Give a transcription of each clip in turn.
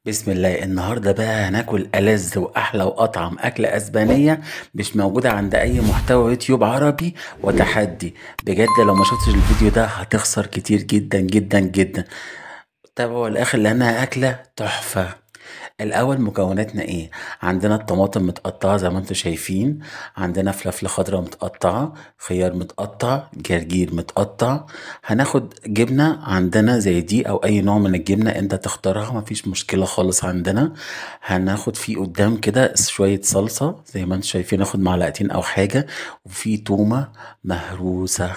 بسم الله. النهارده بقى هناكل ألذ وأحلى وأطعم أكلة أسبانية مش موجودة عند أي محتوى يوتيوب عربي. وتحدي بجد، لو ما شفتش الفيديو ده هتخسر كتير جدا جدا جدا. تابعوا الآخر لأنها أكلة تحفة. الأول مكوناتنا إيه؟ عندنا الطماطم متقطعة زي ما انتم شايفين، عندنا فلفل خضراء متقطعة، خيار متقطع، جرجير متقطع. هناخد جبنة عندنا زي دي أو أي نوع من الجبنة انت تختارها، مفيش مشكلة خالص عندنا. هناخد فيه قدام كده شوية صلصة زي ما انتم شايفين، ناخد معلقتين أو حاجة، وفي تومة مهروسة.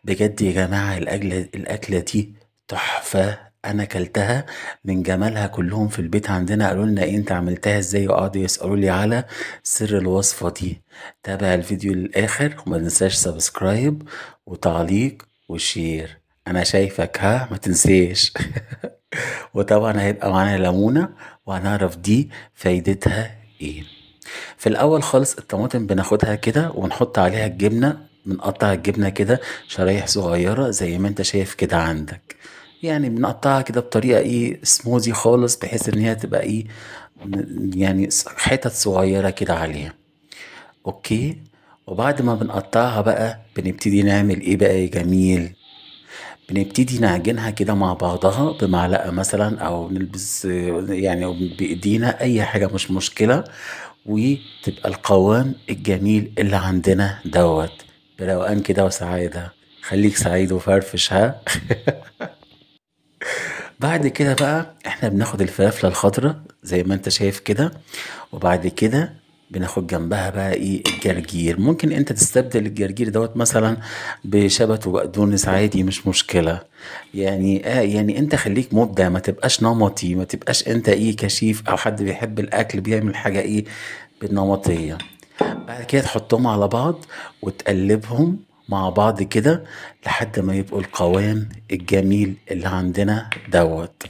بجد يا جماعة الأكلة دي تحفة. أنا كلتها من جمالها. كلهم في البيت عندنا قالوا لنا إيه أنت عملتها إزاي، وقعدوا يسألوا لي على سر الوصفة دي. تابع الفيديو للآخر وما تنساش سبسكرايب وتعليق وشير. أنا شايفك، ها ما تنسيش. وطبعا هيبقى معانا ليمونة وهنعرف دي فايدتها إيه. في الاول خالص الطماطم بناخدها كده ونحط عليها الجبنة، بنقطع الجبنة كده شرايح صغيرة زي ما انت شايف كده عندك. يعني بنقطعها كده بطريقة ايه سموزي خالص، بحيث ان هي تبقى ايه يعني حتت صغيرة كده عليها. اوكي. وبعد ما بنقطعها بقى بنبتدي نعمل ايه بقى يا جميل؟ بنبتدي نعجنها كده مع بعضها بمعلقة مثلا، او نلبس يعني بايدينا اي حاجة مش مشكلة. وتبقى القوام الجميل اللي عندنا دوت بروقان كده وسعادة. خليك سعيد وفرفش، ها. بعد كده بقى احنا بناخد الفلافلة الخضراء زي ما انت شايف كده، وبعد كده بناخد جنبها بقى ايه الجرجير. ممكن انت تستبدل الجرجير دوت مثلا بشبت وبقدونس عادي، مش مشكلة. يعني يعني انت خليك مبدع، ما تبقاش نمطي، ما تبقاش انت ايه كشيف او حد بيحب الاكل بيعمل حاجة ايه بالنمطية. بعد كده تحطهم على بعض وتقلبهم مع بعض كده لحد ما يبقوا القوام الجميل اللي عندنا دوت.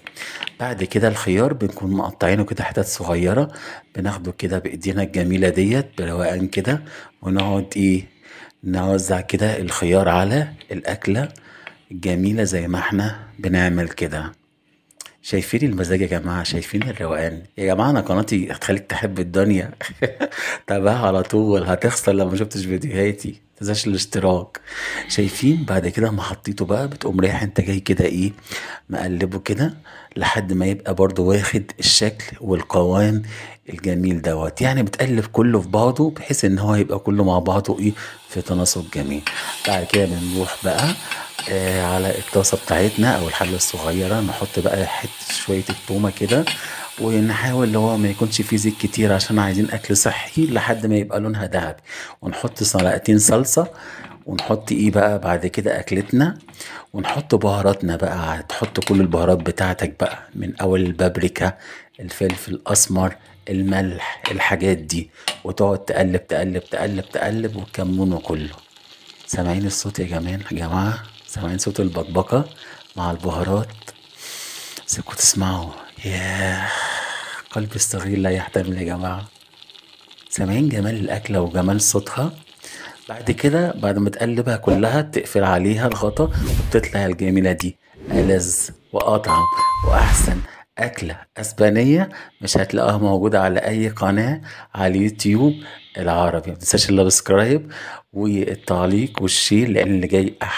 بعد كده الخيار بنكون مقطعينه كده حتت صغيرة، بناخده كده بإيدينا الجميلة ديت بروقان كده، ونقعد ايه نوزع كده الخيار على الأكلة الجميلة زي ما احنا بنعمل كده. شايفين المزاج يا جماعة؟ شايفين الروقان يا جماعة؟ أنا قناتي هتخليك تحب الدنيا. تابعها على طول، هتخسر لو ما شفتش فيديوهاتي. متنساش الاشتراك. شايفين بعد كده ما حطيته بقى بتقوم رايح انت جاي كده ايه مقلبه كده لحد ما يبقى برضو واخد الشكل والقوام الجميل دوت. يعني بتقلب كله في بعضه بحيث ان هو يبقى كله مع بعضه ايه في تناسق جميل. بعد كده بنروح بقى على الطاسة بتاعتنا او الحلة الصغيرة، نحط بقى حتة شوية التومة كده، ونحاول اللي هو ما يكونش فيه زيت كتير عشان عايزين اكل صحي لحد ما يبقى لونها ذهبي. ونحط معلقتين صلصة، ونحط ايه بقى بعد كده اكلتنا، ونحط بهاراتنا بقى. تحط كل البهارات بتاعتك بقى من اول البابريكا، الفلفل الاسمر، الملح، الحاجات دي. وتقعد تقلب تقلب تقلب تقلب والكمون وكله. سامعين الصوت يا جماعة؟ سامعين صوت البقبقة مع البهارات؟ سيبكوا تسمعوا. ياه، قلبي الصغير لا يحتمل يا جماعة. سامعين جمال الأكلة وجمال صوتها؟ بعد كده بعد ما تقلبها كلها تقفل عليها الغطا، وبتطلع الجميلة دي ألذ وأطعم وأحسن أكلة أسبانية مش هتلاقوها موجودة على أي قناة على اليوتيوب العربي. متنساش السبسكرايب والتعليق والشير لأن اللي جاي أحلى.